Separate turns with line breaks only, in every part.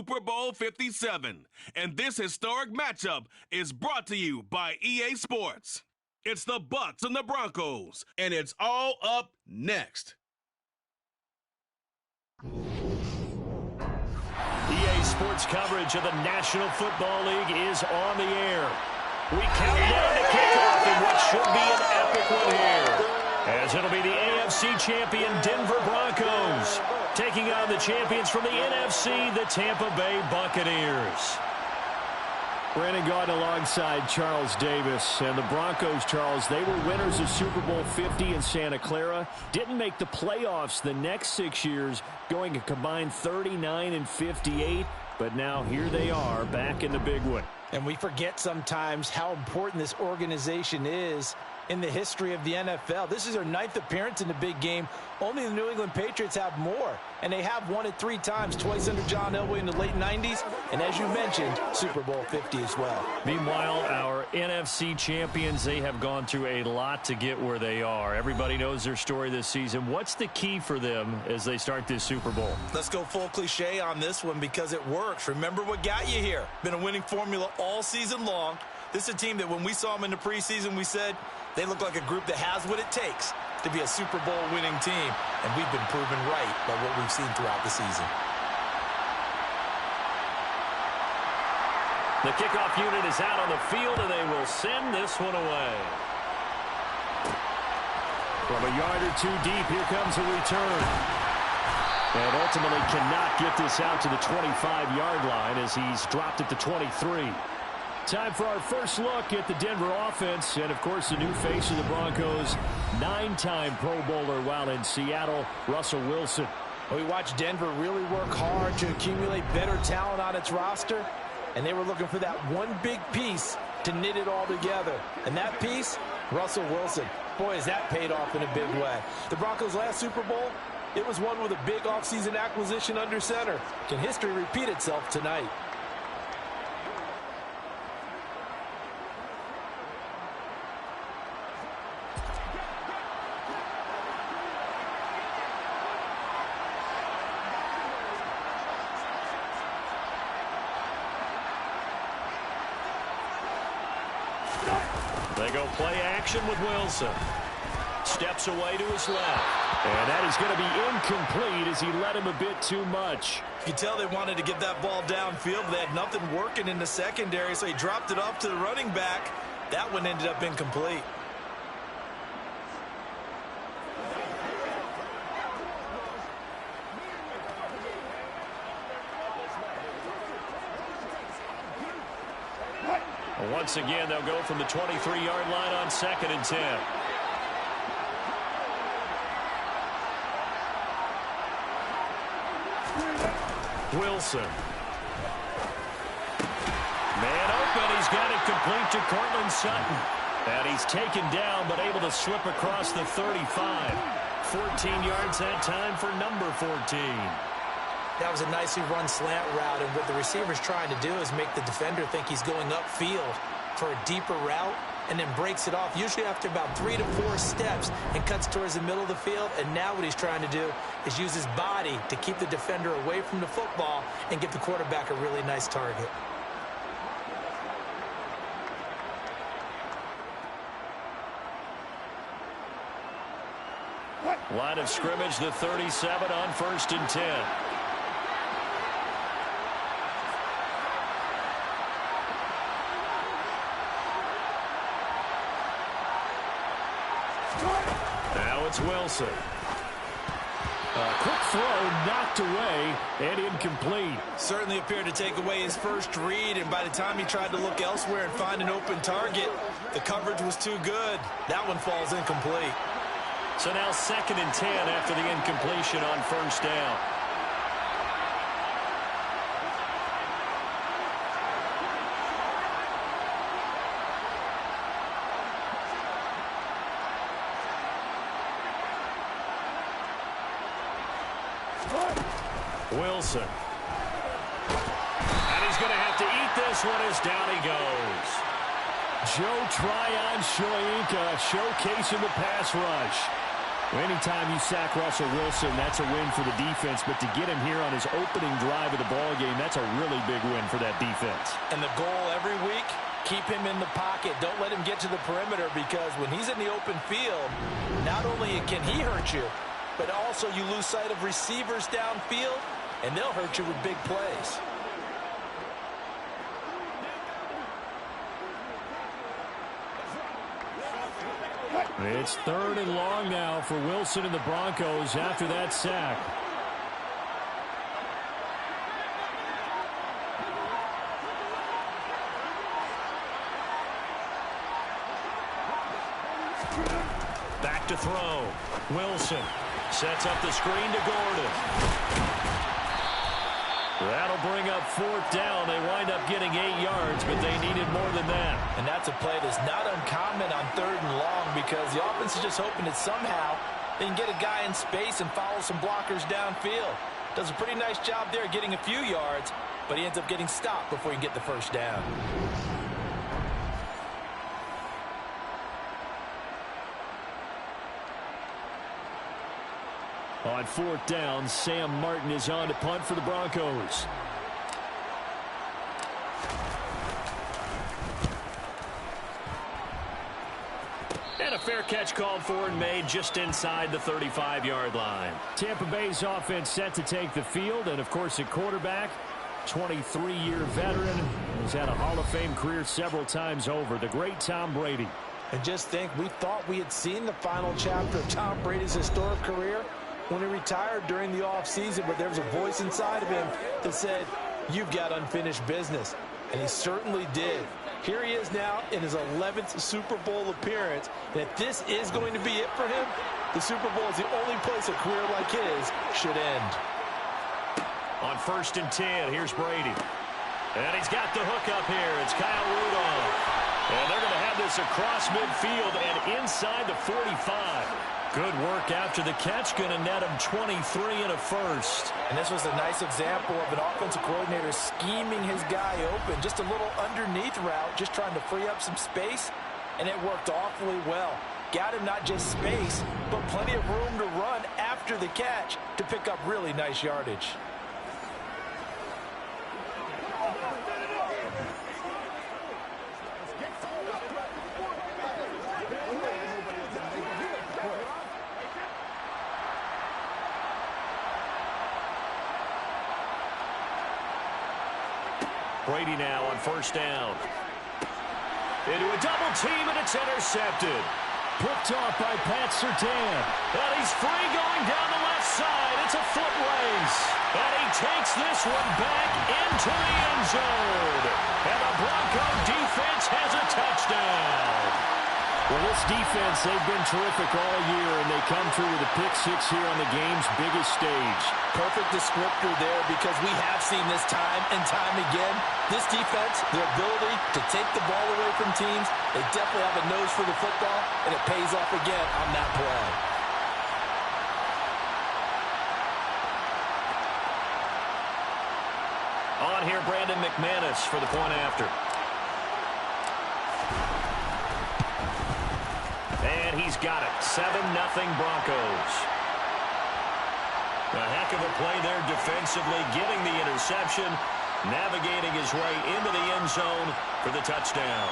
Super Bowl 57. And this historic matchup is brought to you by EA Sports. It's the Bucs and the Broncos, and it's all up next.
EA Sports coverage of the National Football League is on the air. We count down to kickoff in what should be an epic one here, as it'll be the AFC champion Denver Broncos taking on the champions from the NFC, the Tampa Bay Buccaneers.
Brandon Gaudin alongside Charles Davis. And the Broncos, Charles, they were winners of Super Bowl 50 in Santa Clara. Didn't make the playoffs the next 6 years, going a combined 39-58. But now here they are back in the big one.
And we forget sometimes how important this organization is in the history of the NFL. This is their 9th appearance in the big game. Only the New England Patriots have more. And they have won it 3 times, twice under John Elway in the late 90s. And as you mentioned, Super Bowl 50 as well.
Meanwhile, our NFC champions, they have gone through a lot to get where they are. Everybody knows their story this season. What's the key for them as they start this Super Bowl?
Let's go full cliche on this one because it works. Remember what got you here. Been a winning formula all season long. This is a team that when we saw them in the preseason, we said they look like a group that has what it takes to be a Super Bowl winning team. And we've been proven right by what we've seen throughout the season.
The kickoff unit is out on the field, and they will send this one away. From a yard or two deep, here comes a return. And ultimately cannot get this out to the 25-yard line as he's dropped at the 23. Time for our first look at the Denver offense. And, of course, the new face of the Broncos, 9-time Pro Bowler while in Seattle, Russell Wilson.
We watched Denver really work hard to accumulate better talent on its roster. And they were looking for that one big piece to knit it all together. And that piece, Russell Wilson. Boy, has that paid off in a big way. The Broncos' last Super Bowl, it was one with a big offseason acquisition under center. Can history repeat itself tonight?
They go play action with Wilson. Steps away to his left. And that is going to be incomplete as he led him a bit too much.
You can tell they wanted to get that ball downfield. They had nothing working in the secondary, so he dropped it off to the running back. That one ended up incomplete.
Once again, they'll go from the 23-yard line on 2nd and 10. Wilson. Man open. He's got it complete to Cortland Sutton. And he's taken down, but able to slip across the 35. 14 yards that time for number 14.
That was a nicely run slant route, and what the receiver's trying to do is make the defender think he's going upfield for a deeper route and then breaks it off, usually after about 3 to 4 steps, and cuts towards the middle of the field. And now what he's trying to do is use his body to keep the defender away from the football and give the quarterback a really nice target.
Line of scrimmage, the 37 on 1st and 10. Now it's Wilson. A quick throw knocked away and incomplete.
Certainly appeared to take away his first read, and by the time he tried to look elsewhere and find an open target, the coverage was too good. That one falls incomplete.
So now 2nd and 10 after the incompletion on 1st down. Wilson. And he's going to have to eat this one as down he goes.
Joe Tryon Shoyinka showcasing the pass rush. Anytime you sack Russell Wilson, that's a win for the defense. But to get him here on his opening drive of the ballgame, that's a really big win for that defense.
And the goal every week, keep him in the pocket. Don't let him get to the perimeter, because when he's in the open field, not only can he hurt you, but also you lose sight of receivers downfield, and they'll hurt you with big plays.
It's 3rd and long now for Wilson and the Broncos after that sack.
Back to throw. Wilson sets up the screen to Gordon. That'll bring up 4th down. They wind up getting 8 yards, but they needed more than that.
And that's a play that's not uncommon on 3rd and long, because the offense is just hoping that somehow they can get a guy in space and follow some blockers downfield. Does a pretty nice job there getting a few yards, but he ends up getting stopped before he can get the 1st down.
On 4th down, Sam Martin is on to punt for the Broncos.
And a fair catch called for and made just inside the 35-yard line.
Tampa Bay's offense set to take the field, and of course at quarterback, 23-year veteran, who's had a Hall of Fame career several times over, the great Tom Brady.
And just think, we thought we had seen the final chapter of Tom Brady's historic career when he retired during the offseason, but there was a voice inside of him that said, you've got unfinished business. And he certainly did. Here he is now in his 11th Super Bowl appearance. And if this is going to be it for him, the Super Bowl is the only place a career like his should end.
On 1st and 10, here's Brady. And he's got the hook up here. It's Kyle Rudolph. And they're going to have this across midfield and inside the 45. Good work after the catch, going to net him 23 and a 1st.
And this was a nice example of an offensive coordinator scheming his guy open. Just a little underneath route, just trying to free up some space, and it worked awfully well. Got him not just space, but plenty of room to run after the catch to pick up really nice yardage.
Brady now on 1st down. Into a double team, and it's intercepted.
Picked off by Pat Surtain.
And he's free going down the left side. It's a foot race. And he takes this one back into the end zone. And the Bronco defense has a touchdown.
Well, this defense, they've been terrific all year, and they come through with a pick-6 here on the game's biggest stage.
Perfect descriptor there, because we have seen this time and time again. This defense, their ability to take the ball away from teams, they definitely have a nose for the football, and it pays off again on that play.
On here, Brandon McManus for the point after. And he's got it. 7-0 Broncos. A heck of a play there defensively, getting the interception, navigating his way into the end zone for the touchdown.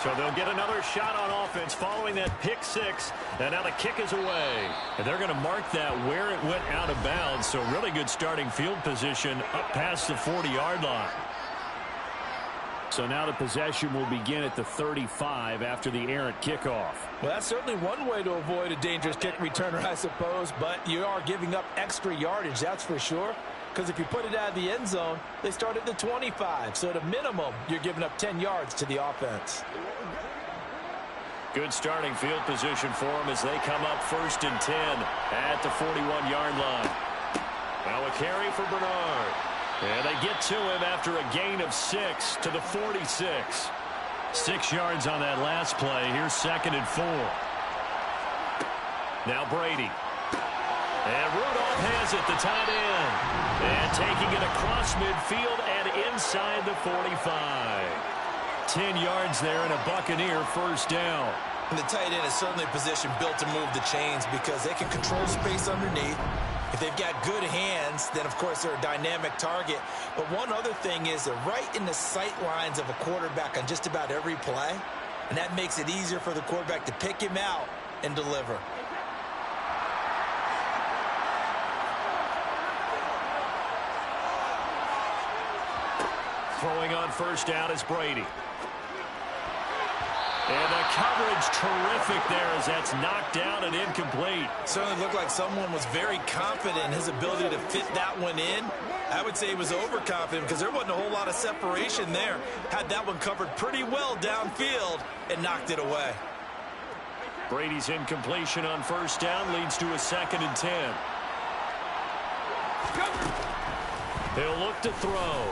So they'll get another shot on offense following that pick-6, and now the kick is away. And they're going to mark that where it went out of bounds, so really good starting field position up past the 40-yard line.
So now the possession will begin at the 35 after the errant kickoff.
Well, that's certainly one way to avoid a dangerous kick returner, I suppose, but you are giving up extra yardage, that's for sure. Because if you put it out of the end zone, they start at the 25. So at a minimum, you're giving up 10 yards to the offense.
Good starting field position for them as they come up 1st and 10 at the 41-yard line. Now a carry for Bernard. And they get to him after a gain of 6 to the 46. 6 yards on that last play. Here's 2nd and 4. Now Brady. And Rudolph has it, the tight end. And taking it across midfield and inside the 45.
10 yards there and a Buccaneer first down.
And the tight end is certainly a position built to move the chains because they can control space underneath. If they've got good hands, then, of course, they're a dynamic target. But one other thing is they're right in the sight lines of a quarterback on just about every play, and that makes it easier for the quarterback to pick him out and deliver.
Throwing on first down is Brady. And the coverage terrific there as that's knocked down and incomplete.
Certainly looked like someone was very confident in his ability to fit that one in. I would say he was overconfident because there wasn't a whole lot of separation there. Had that one covered pretty well downfield and knocked it away.
Brady's incompletion on first down leads to a 2nd and 10. He'll look to throw.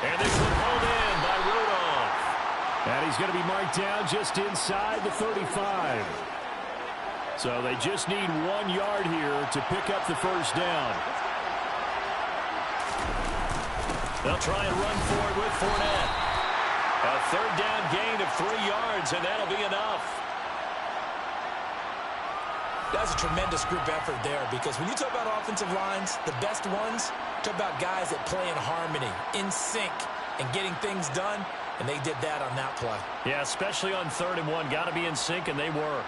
And this one hauled in by Rudolph.
And he's going to be marked down just inside the 35. So they just need 1 yard here to pick up the first down.
They'll try and run forward with Fournette. A 3rd down gain of 3 yards, and that'll be enough.
That's a tremendous group effort there because when you talk about offensive lines, the best ones, talk about guys that play in harmony, in sync, and getting things done, and they did that on that play.
Yeah, especially on 3rd and 1. Got to be in sync, and they were.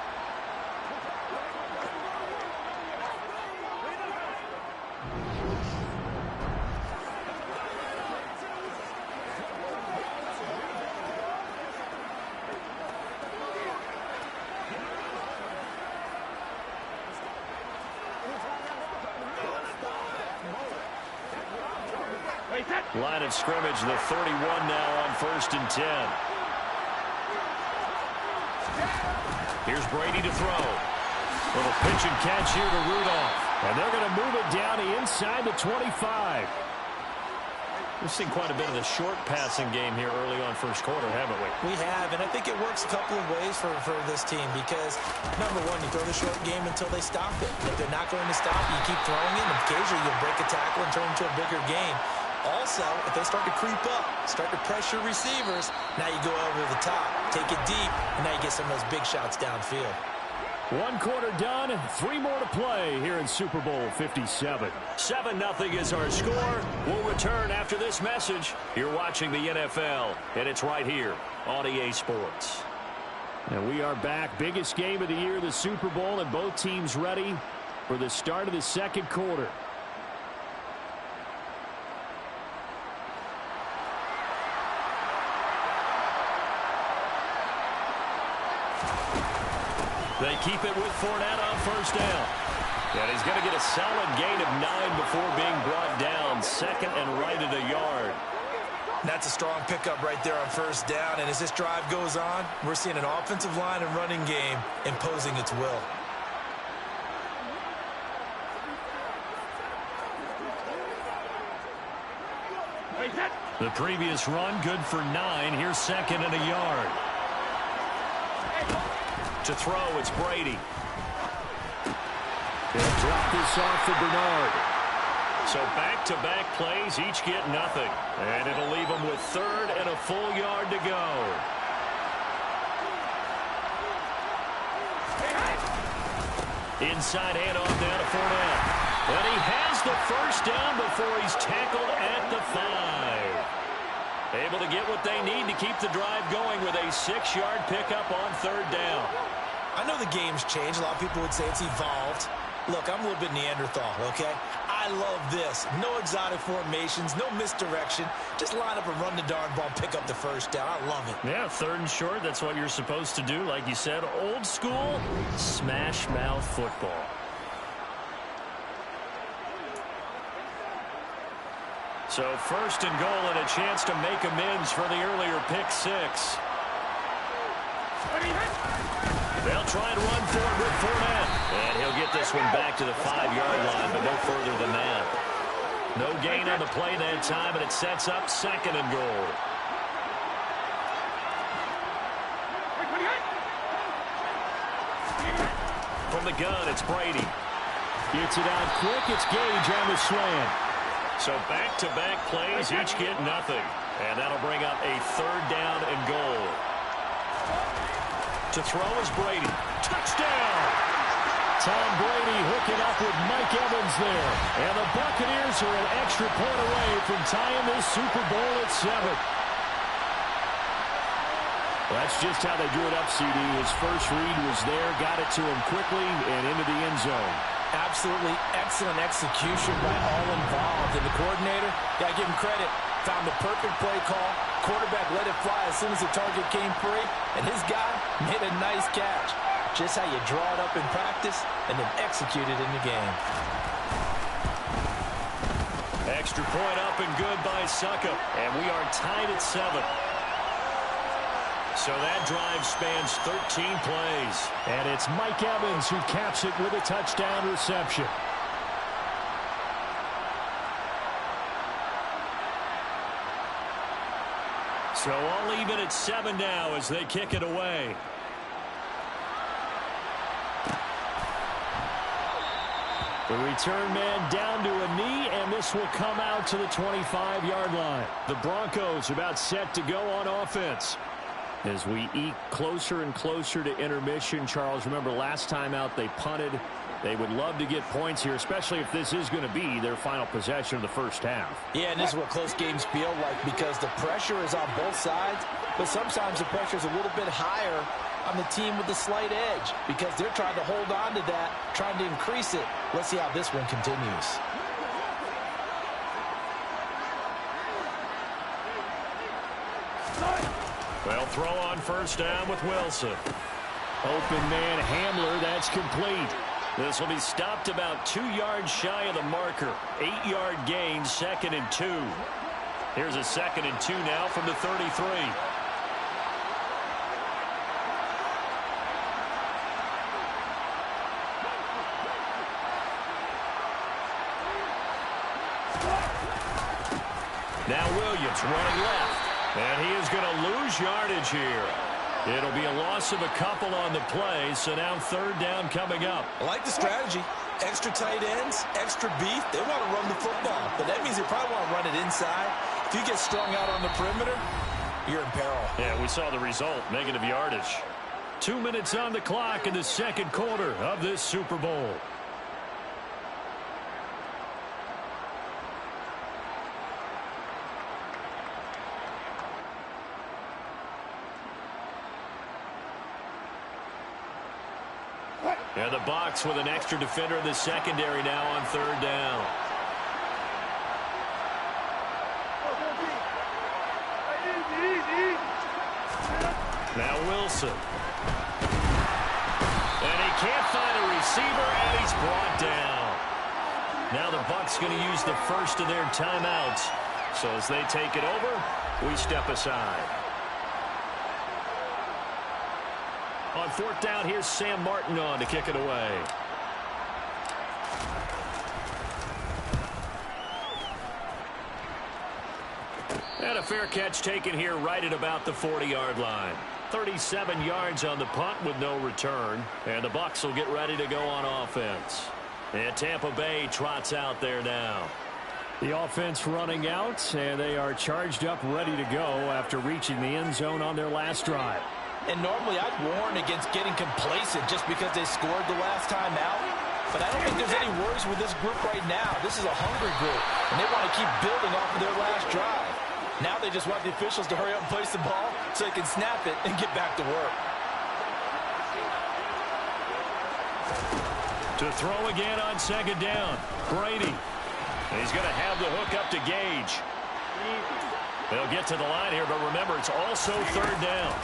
Line of scrimmage, the 31 now on 1st and 10. Here's Brady to throw. Little pitch and catch here to Rudolph.
And they're going to move it down inside the 25.
We've seen quite a bit of the short passing game here early on first quarter, haven't we?
We have, and I think it works a couple of ways for this team because, number one, you throw the short game until they stop it. And if they're not going to stop it, you keep throwing it, and occasionally you'll break a tackle and turn it into a bigger game. Also, if they start to creep up, start to pressure receivers, now you go over the top, take it deep, and now you get some of those big shots downfield.
1 quarter done, 3 more to play here in Super Bowl 57.
7-0 is our score. We'll return after this message. You're watching the NFL, and it's right here on EA Sports.
And we are back. Biggest game of the year, the Super Bowl, and both teams ready for the start of the 2nd quarter.
They keep it with Fournette on first down. And he's going to get a solid gain of 9 before being brought down. 2nd and right at a yard.
That's a strong pickup right there on first down. And as this drive goes on, we're seeing an offensive line and running game imposing its will.
The previous run, good for 9. Here's 2nd and a yard. To throw, it's Brady.
They'll drop this off for Bernard.
So back-to-back plays, each get nothing. And it'll leave them with 3rd and a full yard to go. Inside handoff down to Fournette. And he has the first down before he's tackled at the 5. Able to get what they need to keep the drive going with a 6-yard pickup on 3rd down.
I know the game's changed. A lot of people would say it's evolved. Look, I'm a little bit Neanderthal, okay? I love this. No exotic formations, no misdirection. Just line up and run the darn ball, pick up the first down. I love it.
Yeah, 3rd and short, that's what you're supposed to do. Like you said, old school, smash mouth football. So 1st and goal and a chance to make amends for the earlier pick 6. They'll try and run forward with Fournette. And he'll get this one back to the 5-yard line, but no further than that. No gain on the play that time, and it sets up 2nd and goal. From the gun, it's Brady.
Gets it out quick. It's Gage on the slant.
So back-to-back plays, each get nothing. And that'll bring up a 3rd down and goal. To throw is Brady. Touchdown! Tom Brady hooking up with Mike Evans there. And the Buccaneers are an extra point away from tying this Super Bowl at 7. Well, that's just how they drew it up, CD. His first read was there, got it to him quickly, and into the end zone.
Absolutely excellent execution by all involved. And the coordinator, got to give him credit, found the perfect play call. Quarterback let it fly as soon as the target came free, and his guy made a nice catch. Just how you draw it up in practice and then execute it in the game.
Extra point up and good by Suckup, and we are tied at 7. So that drive spans 13 plays.
And it's Mike Evans who caps it with a touchdown reception.
So all even at 7 now as they kick it away. The return man down to a knee, and this will come out to the 25-yard line. The Broncos about set to go on offense. As we eke closer and closer to intermission, Charles, remember last time out they punted. They would love to get points here, especially if this is going to be their final possession of the first half.
Yeah, and this is what close games feel like because the pressure is on both sides, but sometimes the pressure is a little bit higher on the team with the slight edge because they're trying to hold on to that, trying to increase it. Let's see how this one continues.
Well, throw on first down with Wilson.
Open man Hamler, that's complete.
This will be stopped about 2 yards shy of the marker. 8-yard gain, 2nd and 2. Here's a 2nd and 2 now from the 33. Now Williams running left. And he is going to lose yardage here. It'll be a loss of a couple on the play, so now 3rd down coming up.
I like the strategy. Extra tight ends, extra beef. They want to run the football, but that means they probably want to run it inside. If you get strung out on the perimeter, you're in peril.
Yeah, we saw the result, negative yardage. 2 minutes on the clock in the 2nd quarter of this Super Bowl. And the Bucs with an extra defender in the secondary now on 3rd down. Now Wilson. And he can't find a receiver, and he's brought down. Now the Bucs going to use the first of their timeouts. So as they take it over, we step aside. On 4th down, here's Sam Martin on to kick it away. And a fair catch taken here right at about the 40-yard line. 37 yards on the punt with no return. And the Bucs will get ready to go on offense. And Tampa Bay trots out there now.
The offense running out, and they are charged up, ready to go after reaching the end zone on their last drive.
And normally I'd warn against getting complacent just because they scored the last time out. But I don't think there's any worries with this group right now. This is a hungry group, and they want to keep building off of their last drive. Now they just want the officials to hurry up and place the ball so they can snap it and get back to work.
To throw again on 2nd down. Brady. He's going to have the hook up to Gage. They'll get to the line here, but remember, it's also 3rd down.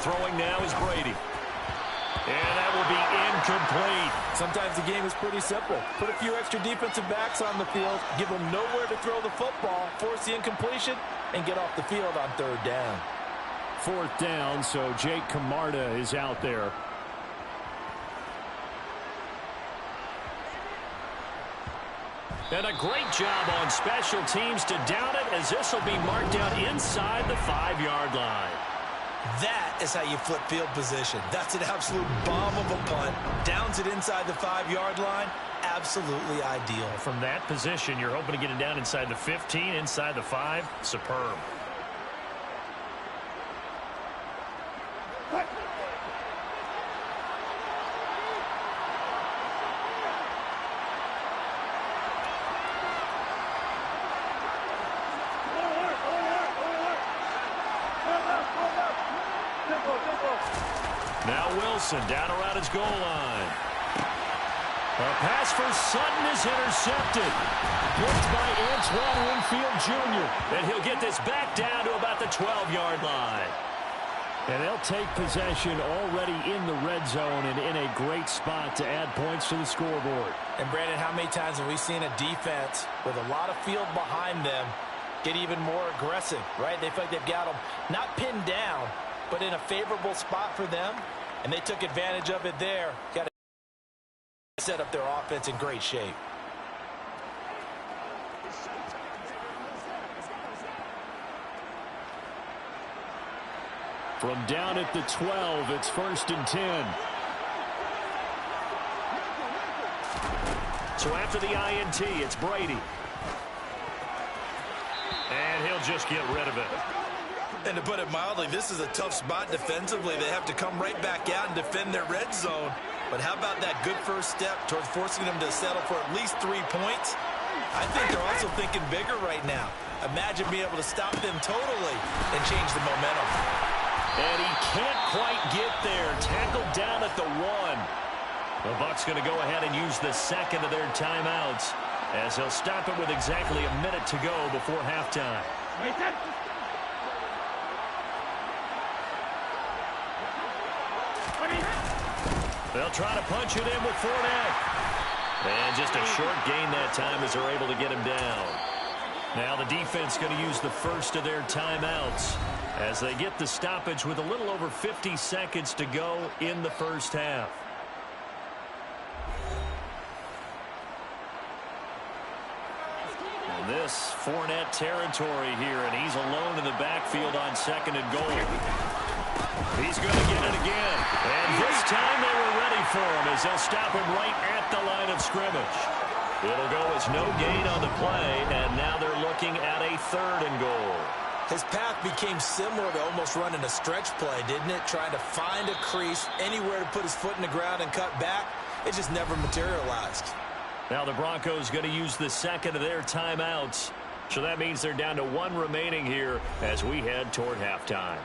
Throwing now is Brady. And that will be incomplete.
Sometimes the game is pretty simple. Put a few extra defensive backs on the field, give them nowhere to throw the football, force the incompletion, and get off the field on 3rd down.
4th down, so Jake Camarda is out there.
And a great job on special teams to down it, as this will be marked out inside the 5-yard line.
That is how you flip field position. That's an absolute bomb of a punt. Downs it inside the 5-yard line. Absolutely ideal.
From that position, you're hoping to get it down inside the 15, inside the 5. Superb. Wilson down around his goal line. A pass for Sutton is intercepted. Blocked by Antoine Winfield Jr. And he'll get this back down to about the 12-yard line. And they'll take possession already in the red zone and in a great spot to add points to the scoreboard.
And, Brandon, how many times have we seen a defense with a lot of field behind them get even more aggressive, right? They feel like they've got them not pinned down, but in a favorable spot for them, and they took advantage of it there. Got to set up their offense in great shape.
From down at the 12, it's 1st and 10.
So after the INT, it's Brady. And he'll just get rid of it.
And to put it mildly, this is a tough spot defensively. They have to come right back out and defend their red zone. But how about that good first step towards forcing them to settle for at least 3 points? I think they're also thinking bigger right now. Imagine being able to stop them totally and change the momentum.
And he can't quite get there. Tackled down at the 1. The Bucs going to go ahead and use the second of their timeouts as they'll stop it with exactly a minute to go before halftime. They'll try to punch it in with Fournette. And just a short gain that time as they're able to get him down. Now the defense going to use the first of their timeouts as they get the stoppage with a little over 50 seconds to go in the first half. And this Fournette territory here, and he's alone in the backfield on 2nd and goal. He's going to get it again. And this time they were ready for him as they'll stop him right at the line of scrimmage. It'll go as no gain on the play, and now they're looking at a 3rd and goal.
His path became similar to almost running a stretch play, didn't it? Trying to find a crease, anywhere to put his foot in the ground and cut back. It just never materialized.
Now the Broncos going to use the second of their timeouts. So that means they're down to 1 remaining here as we head toward halftime.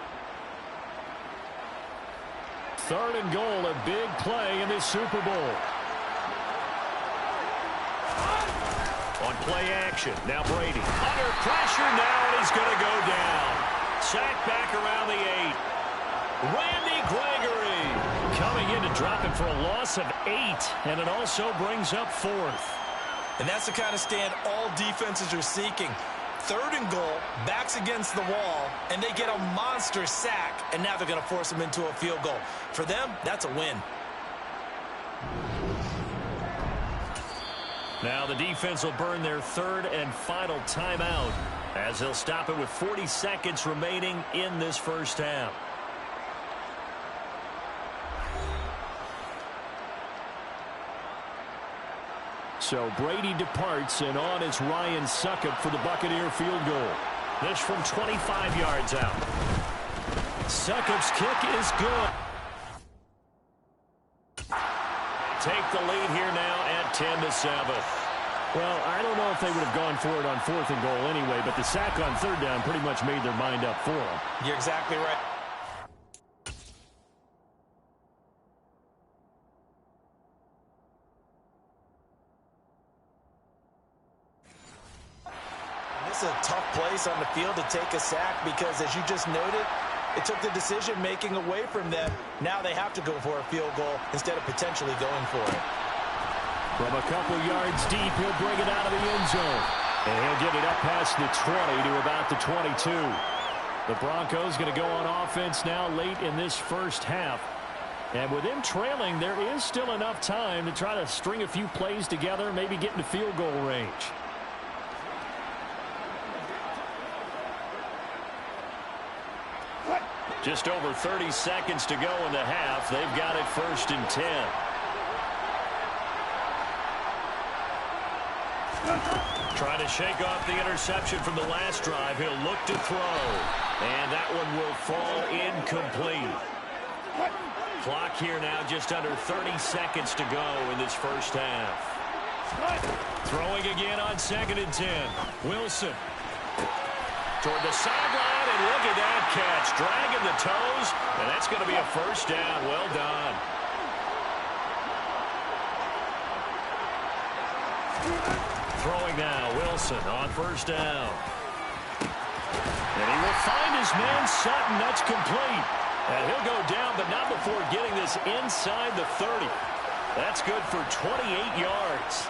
3rd and goal, a big play in this Super Bowl.
On play action, now Brady. Under pressure now, and he's going to go down. Sacked back around the 8. Randy Gregory coming in to drop it for a loss of 8, and it also brings up 4th.
And that's the kind of stand all defenses are seeking. 3rd and goal, backs against the wall, and they get a monster sack, and now they're going to force them into a field goal. For them, that's a win.
Now the defense will burn their 3rd and final timeout as they'll stop it with 40 seconds remaining in this first half.
So Brady departs, and on is Ryan Succop for the Buccaneer field goal.
This from 25 yards out.
Succop's kick is good.
Take the lead here now at 10-7.
Well, I don't know if they would have gone for it on 4th and goal anyway, but the sack on 3rd down pretty much made their mind up for them.
You're exactly right. This is a tough place on the field to take a sack because, as you just noted, it took the decision-making away from them. Now they have to go for a field goal instead of potentially going for it.
From a couple yards deep, he'll bring it out of the end zone. And he'll get it up past the 20 to about the 22. The Broncos going to go on offense now late in this first half. And with them trailing, there is still enough time to try to string a few plays together, maybe get into field goal range.
Just over 30 seconds to go in the half. They've got it 1st and 10. Trying to shake off the interception from the last drive. He'll look to throw. And that one will fall incomplete. Clock here now just under 30 seconds to go in this first half. Throwing again on 2nd and 10. Wilson. toward the sideline, and look at that catch. Dragging the toes, and that's going to be a first down. Well done. Throwing now, Wilson on first down. And he will find his man, Sutton. That's complete. And he'll go down, but not before getting this inside the 30. That's good for 28 yards.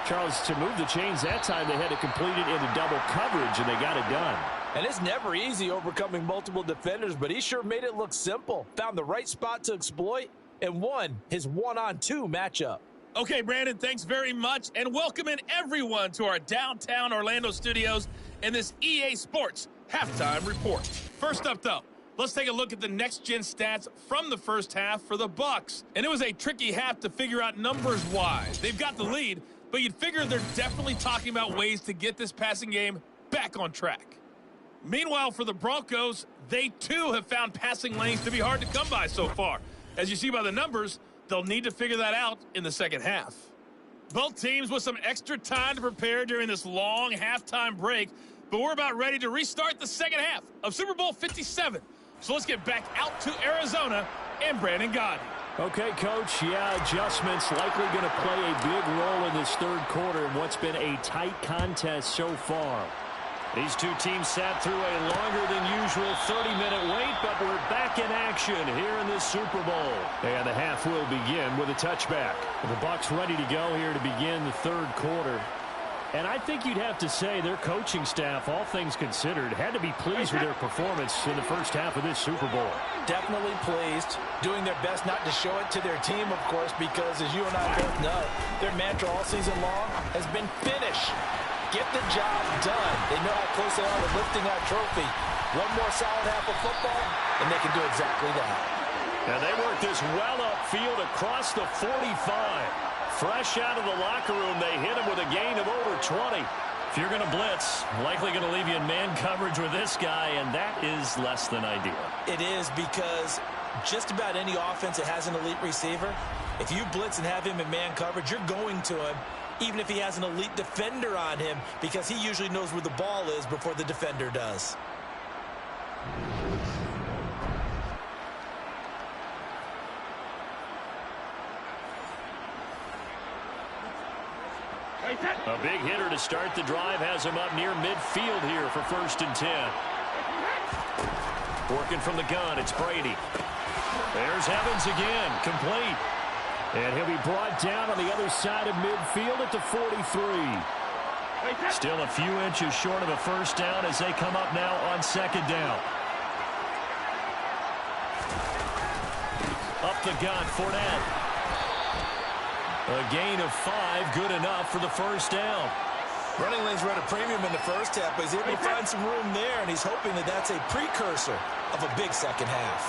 Charles, to move the chains that time, they had to complete it into double coverage, and they got it done.
And it's never easy overcoming multiple defenders, but he sure made it look simple. Found the right spot to exploit and won his one-on-two matchup.
Okay, Brandon, thanks very much, and welcome in everyone to our downtown Orlando studios and this EA Sports Halftime Report. First up, though, let's take a look at the next-gen stats from the first half for the Bucs. And it was a tricky half to figure out numbers-wise. They've got the lead, but you'd figure they're definitely talking about ways to get this passing game back on track. Meanwhile, for the Broncos, they too have found passing lanes to be hard to come by so far. As you see by the numbers, they'll need to figure that out in the second half. Both teams with some extra time to prepare during this long halftime break, but we're about ready to restart the second half of Super Bowl 57. So let's get back out to Arizona and Brandon Gaudin.
Okay, Coach, yeah, adjustments likely going to play a big role in this third quarter in what's been a tight contest so far.
These two teams sat through a longer than usual 30-minute wait, but we're back in action here in this Super Bowl.
And the half will begin with a touchback. The Bucs ready to go here to begin the third quarter. And I think you'd have to say their coaching staff, all things considered, had to be pleased with their performance in the first half of this Super Bowl.
Definitely pleased, doing their best not to show it to their team, of course, because as you and I both know, their mantra all season long has been finish. Get the job done. They know how close they are to lifting that trophy. One more solid half of football, and they can do exactly that.
And they work this well upfield across the 45. Fresh out of the locker room, they hit him with a gain of over 20. If you're going to blitz, likely going to leave you in man coverage with this guy, and that is less than ideal.
It is, because just about any offense that has an elite receiver, if you blitz and have him in man coverage, you're going to him, even if he has an elite defender on him, because he usually knows where the ball is before the defender does.
A big hitter to start the drive has him up near midfield here for 1st and 10. Working from the gun, it's Brady. There's Evans again, complete.
And he'll be brought down on the other side of midfield at the 43.
Still a few inches short of a first down as they come up now on 2nd down. Up the gun, Fournette. A gain of 5, good enough for the first down.
Running lanes were at a premium in the first half, but he's able to find some room there, and he's hoping that that's a precursor of a big second half.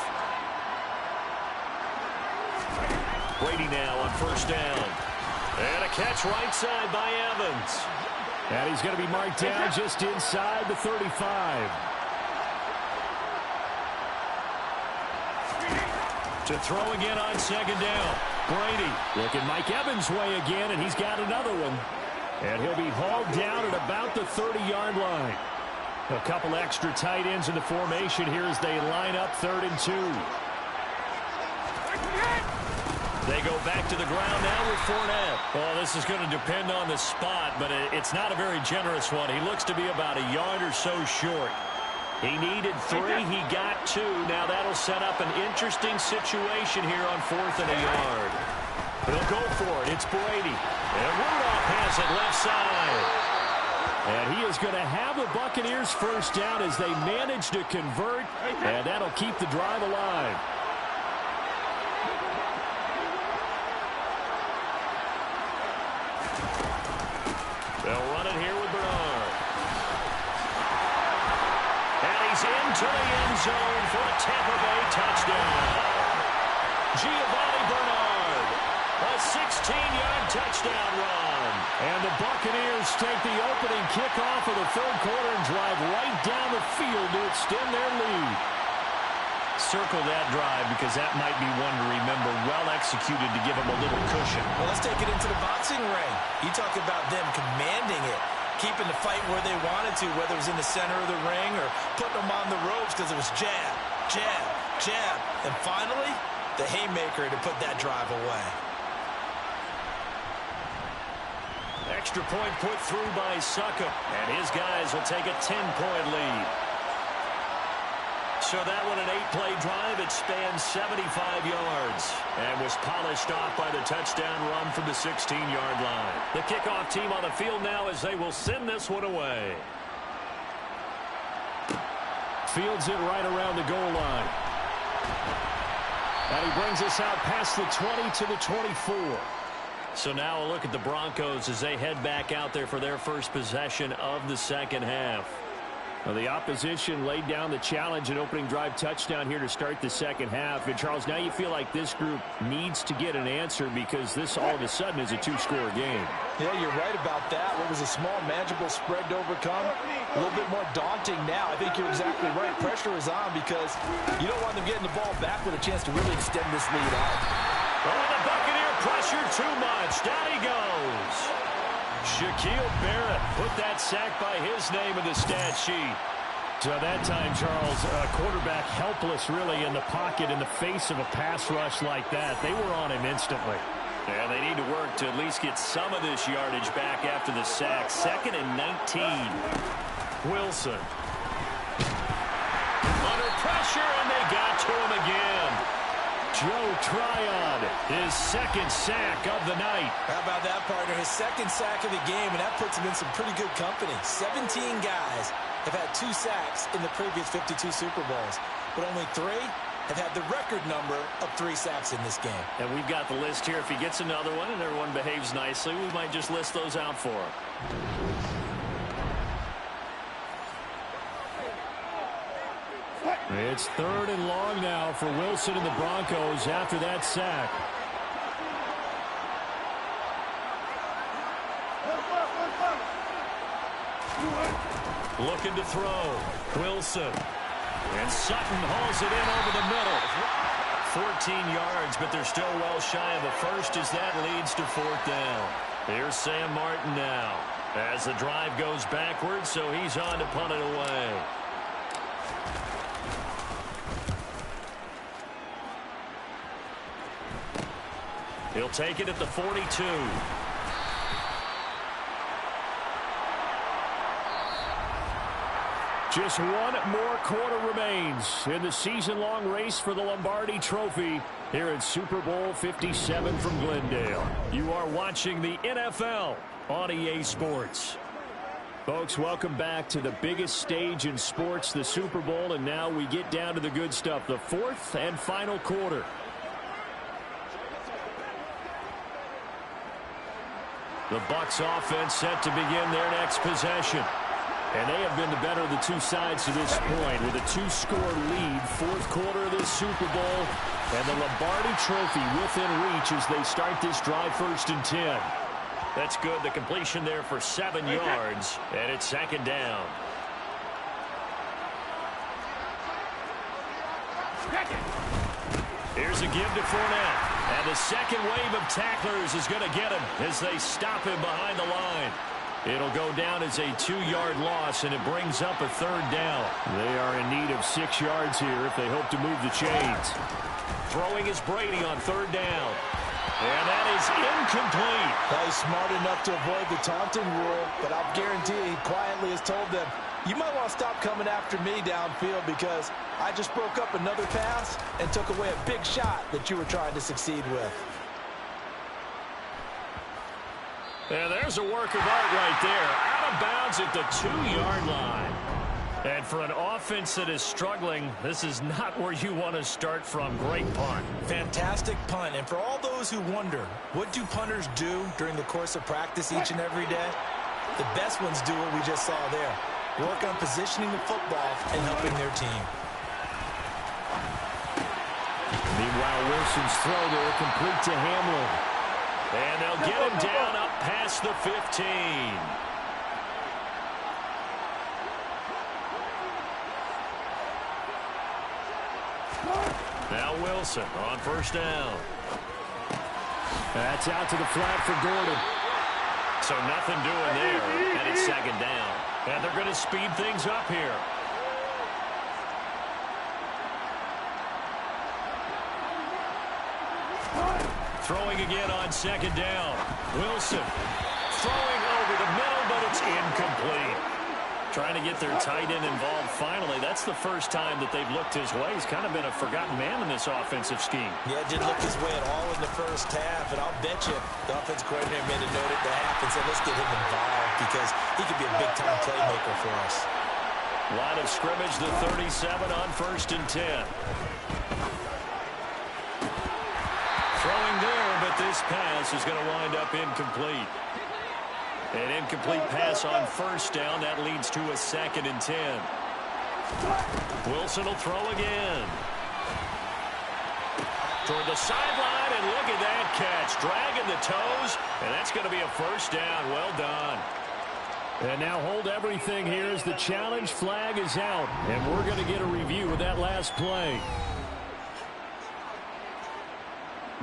Brady now on 1st down. And a catch right side by Evans.
And he's going to be marked down just inside the 35.
To throw again on 2nd down. Brady
looking Mike Evans' way again, and he's got another one. And he'll be hauled down at about the 30-yard line. A couple extra tight ends in the formation here as they line up 3rd and 2.
They go back to the ground now with Fournette. Well, this is going to depend on the spot, but it's not a very generous one. He looks to be about a yard or so short. He needed 3. He got 2. Now that'll set up an interesting situation here on 4th and a yard. He'll go for it. It's Brady. And Rudolph has it left side.
And he is going to have the Buccaneers first down as they manage to convert. And that'll keep the drive alive.
They'll run it here with Bernard. And he's into the end zone for a Tampa Bay touchdown. Giovanni Bernard, a 16-yard touchdown run.
And the Buccaneers take the opening kickoff of the third quarter and drive right down the field to extend their lead.
Circle that drive because that might be one to remember. Well executed to give them a little cushion.
Well, let's take it into the boxing ring. You talk about them commanding it. keeping the fight where they wanted to, whether it was in the center of the ring or putting them on the ropes because it was jab, jab, jab. And finally, the haymaker to put that drive away.
Extra point put through by Suckup, and his guys will take a 10-point lead. So that one, an 8-play drive. It spans 75 yards and was polished off by the touchdown run from the 16-yard line. The kickoff team on the field now as they will send this one away.
Fields it right around the goal line. And he brings us out past the 20 to the 24.
So now a look at the Broncos as they head back out there for their first possession of the second half.
Well, the opposition laid down the challenge and opening drive touchdown here to start the second half. And, Charles, now you feel like this group needs to get an answer because this all of a sudden is a two-score game.
Yeah, you're right about that. What was a small, manageable spread to overcome, a little bit more daunting now. I think you're exactly right. Pressure is on because you don't want them getting the ball back with a chance to really extend this lead out.
Oh, the Buccaneer pressure too much. Down he goes. Shaquille Barrett put that sack by his name in the stat sheet.
So that time, Charles, quarterback helpless really in the pocket in the face of a pass rush like that. They were on him instantly.
And they need to work to at least get some of this yardage back after the sack. 2nd and 19. Wilson. Under pressure, and they got to him again.
Joe Tryon, his second sack of the night.
How about that, partner? His second sack of the game, and that puts him in some pretty good company. 17 guys have had 2 sacks in the previous 52 Super Bowls, but only 3 have had the record number of 3 sacks in this game.
And we've got the list here. If he gets another one and everyone behaves nicely, we might just list those out for him.
It's 3rd and long now for Wilson and the Broncos after that sack.
Looking to throw. Wilson. And Sutton hauls it in over the middle. 14 yards, but they're still well shy of a first as that leads to 4th down. Here's Sam Martin now as the drive goes backwards, so he's on to punt it away. He'll take it at the 42.
Just one more quarter remains in the season-long race for the Lombardi Trophy here at Super Bowl 57 from Glendale. You are watching the NFL on EA Sports. Folks, welcome back to the biggest stage in sports, the Super Bowl, and now we get down to the good stuff, the 4th and final quarter. The Bucs offense set to begin their next possession. And they have been the better of the 2 sides to this point with a 2-score lead, 4th quarter of this Super Bowl, and the Lombardi Trophy within reach as they start this drive 1st and 10.
That's good. The completion there for 7 yards, and it's 2nd down. Here's a give to Fournette. And the second wave of tacklers is going to get him as they stop him behind the line. It'll go down as a 2-yard loss, and it brings up a 3rd down.
They are in need of 6 yards here if they hope to move the chains.
Throwing is Brady on 3rd down. And that is incomplete.
Well, he's smart enough to avoid the taunting rule, but I'll guarantee he quietly has told them, you might want to stop coming after me downfield because I just broke up another pass and took away a big shot that you were trying to succeed with.
And there's a work of art right there. Out of bounds at the 2-yard line. And for an offense that is struggling, this is not where you want to start from. Great punt.
Fantastic punt. And for all those who wonder, what do punters do during the course of practice each and every day? The best ones do what we just saw there. Work on positioning the football and helping their team.
Meanwhile, Wilson's throw there complete to Hamlin.
And they'll get him down up past the 15. Now Wilson on 1st down.
That's out to the flat for Gordon.
So nothing doing there, and it's second down. And they're going to speed things up here. Throwing again on second down. Wilson throwing over the middle, but it's incomplete. Trying to get their tight end involved finally. That's the first time that they've looked his way. He's kind of been a forgotten man in this offensive scheme.
Yeah, didn't look his way at all in the first half, and I'll bet you the offensive coordinator made a note at the half and said, let's get him involved because he could be a big-time playmaker for us.
Line of scrimmage, the 37 on 1st and 10. Throwing there, but this pass is going to wind up incomplete. An incomplete pass on 1st down. That leads to a 2nd and 10. Wilson will throw again. Toward the sideline, and look at that catch. Dragging the toes, and that's going to be a 1st down. Well done.
And now hold everything here as the challenge flag is out. And we're going to get a review of that last play.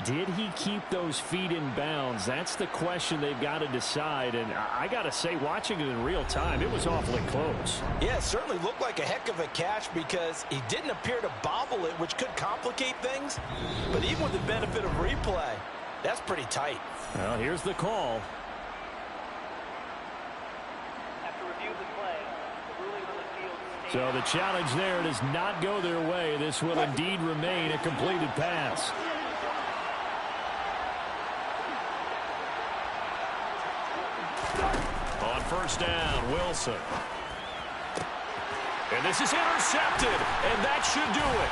Did he keep those feet in bounds? That's the question they've got to decide. And I got to say, watching it in real time, it was awfully close.
Yeah, it certainly looked like a heck of a catch because he didn't appear to bobble it, which could complicate things. But even with the benefit of replay, that's pretty tight.
Well, here's the call. So the challenge there does not go their way. This will indeed remain a completed pass.
On 1st down, Wilson. And this is intercepted, and that should do it.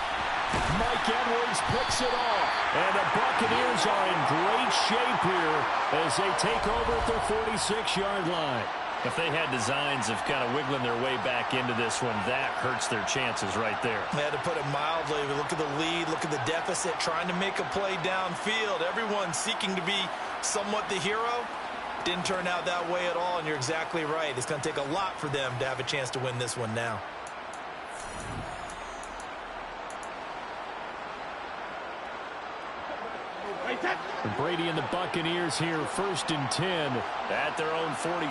Mike Edwards picks it off. And the Buccaneers are in great shape here as they take over at their 46-yard line.
If they had designs of kind of wiggling their way back into this one, that hurts their chances right there.
Yeah, to put it mildly, look at the lead, look at the deficit, trying to make a play downfield. Everyone seeking to be somewhat the hero. Didn't turn out that way at all, and you're exactly right. It's going to take a lot for them to have a chance to win this one now.
Brady and the Buccaneers here, 1st and 10.
At their own 46.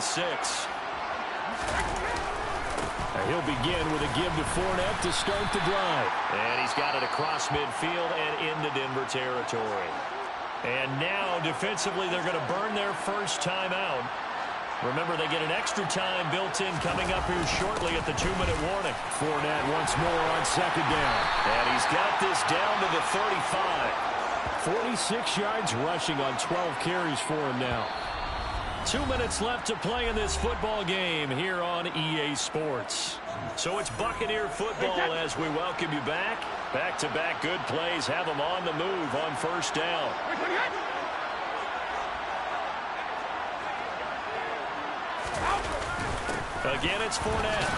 He'll begin with a give to Fournette to start the drive.
And he's got it across midfield and into Denver territory. And now, defensively, they're going to burn their first timeout. Remember, they get an extra time built in coming up here shortly at the 2-minute warning.
Fournette once more on 2nd down.
And he's got this down to the 35.
46 yards rushing on 12 carries for him now.
2 minutes left to play in this football game here on EA Sports. So it's Buccaneer football as we welcome you back. Back-to-back good plays have them on the move on 1st down. Again, it's Fournette.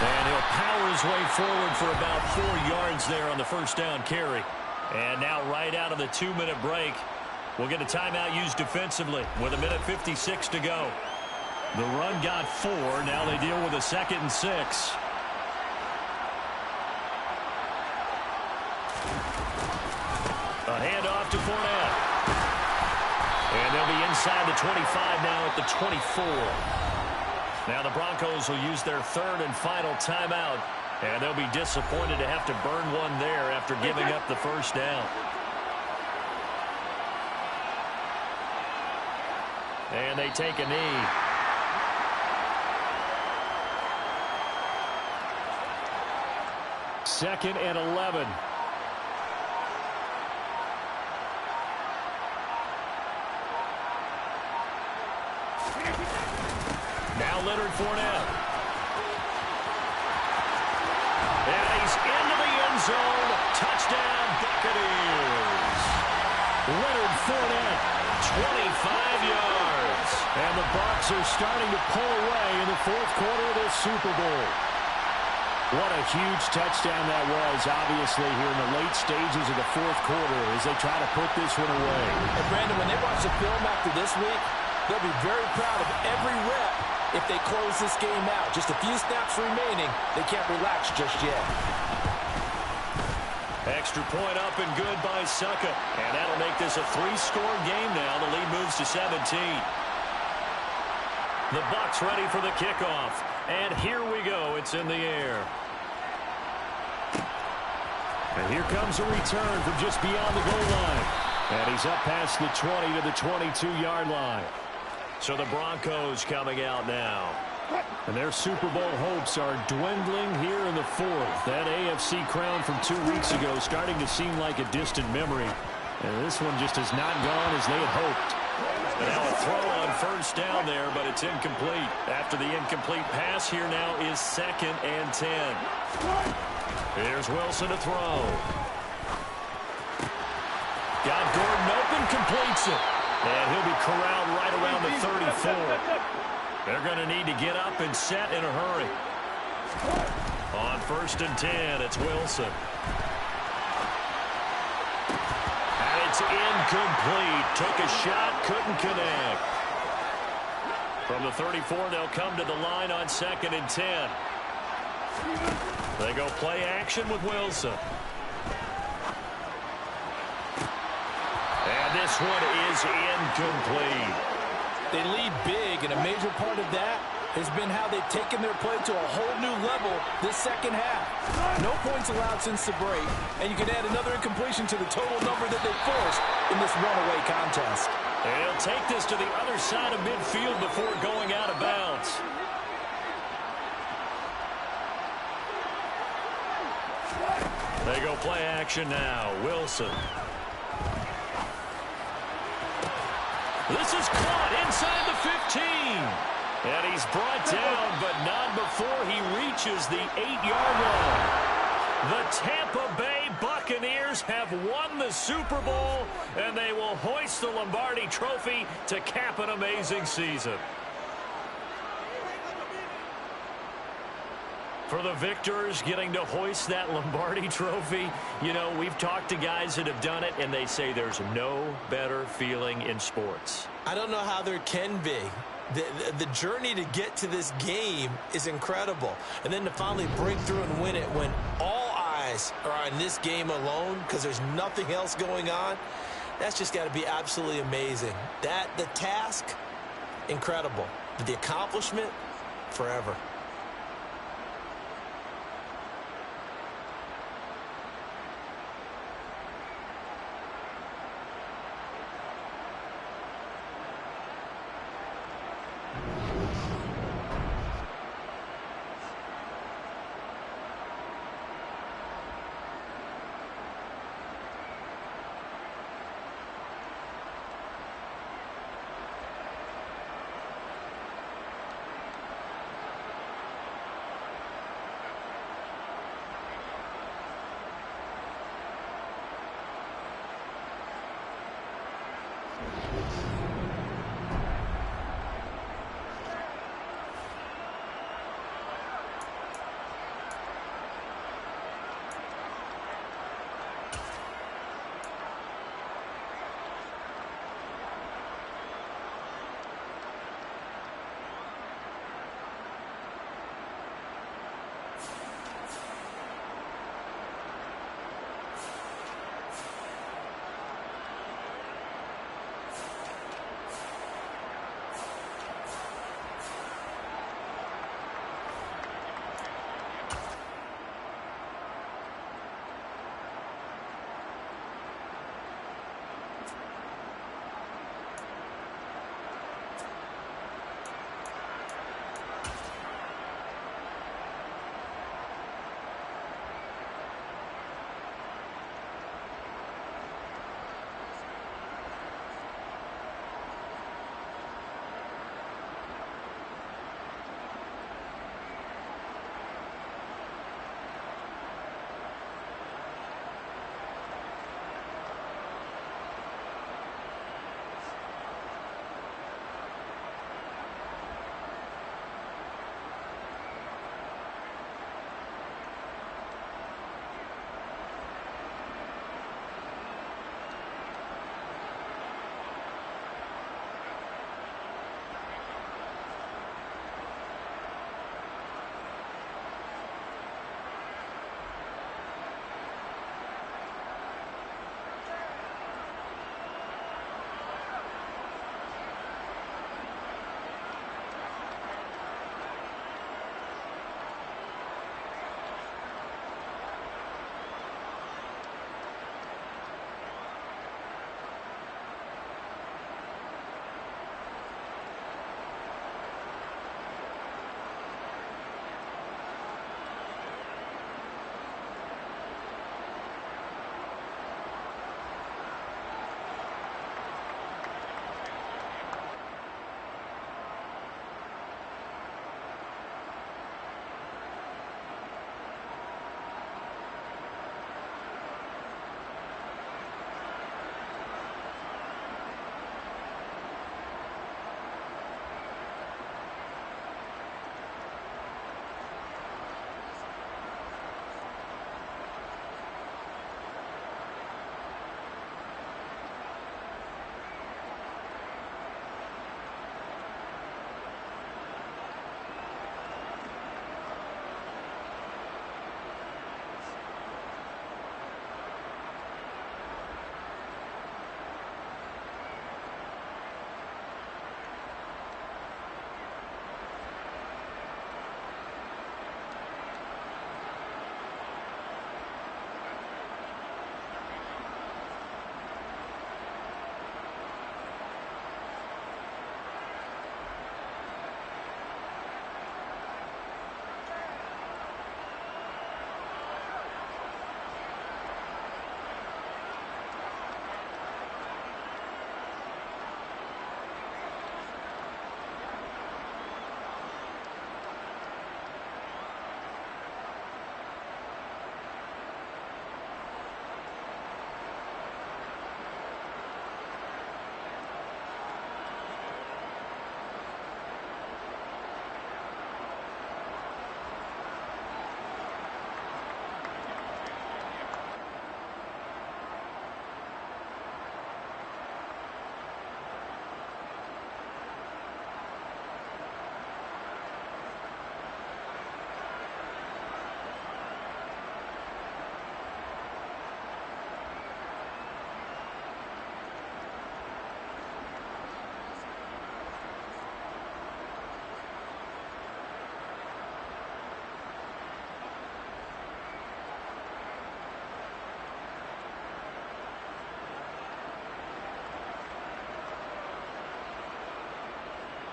And he'll power his way forward for about 4 yards there on the 1st down carry. And now right out of the 2-minute break, we'll get a timeout used defensively with 1:56 to go. The run got 4. Now they deal with a 2nd and 6. A handoff to Fournette. And they'll be inside the 25 now at the 24. Now the Broncos will use their 3rd and final timeout. And they'll be disappointed to have to burn one there after giving up the 1st down. And they take a knee.
Second and 11.
Now Leonard Fournette. And he's into the end zone. Touchdown, Buccaneers.
Leonard Fournette,
25 yards.
And the Bucs are starting to pull away in the 4th quarter of this Super Bowl. What a huge touchdown that was, obviously, here in the late stages of the 4th quarter as they try to put this one away.
And Brandon, when they watch the film after this week, they'll be very proud of every rep. If they close this game out, just a few snaps remaining, they can't relax just yet.
Extra point up and good by Succa. And that'll make this a 3-score game now. The lead moves to 17. The Bucs ready for the kickoff. And here we go. It's in the air. And here comes a return from just beyond the goal line. And he's up past the 20 to the 22-yard line. So the Broncos coming out now. And their Super Bowl hopes are dwindling here in the fourth. That AFC crown from 2 weeks ago starting to seem like a distant memory. And this one just has not gone as they had hoped. And now a throw on first down there, but it's incomplete. After the incomplete pass, here now is 2nd and 10. Here's Wilson to throw. Got Gordon open, completes it. And he'll be corralled right around the 34. They're going to need to get up and set in a hurry. On 1st and 10, it's Wilson. And it's incomplete. Took a shot, couldn't connect. From the 34, they'll come to the line on 2nd and 10. They go play action with Wilson. And this one is incomplete.
They lead big, and a major part of that has been how they've taken their play to a whole new level this second half. No points allowed since the break, and you can add another incompletion to the total number that they forced in this runaway contest.
And he'll take this to the other side of midfield before going out of bounds. They go play action now. Wilson. This is caught inside the 15. And he's brought down, but not before he reaches the 8-yard line. The Tampa Bay Buccaneers have won the Super Bowl, and they will hoist the Lombardi Trophy to cap an amazing season. For the victors, getting to hoist that Lombardi Trophy, you know, we've talked to guys that have done it, and they say there's no better feeling in sports.
I don't know how there can be. The journey to get to this game is incredible. And then to finally break through and win it when all eyes are on this game alone because there's nothing else going on, that's just got to be absolutely amazing. The task, incredible. But the accomplishment, forever.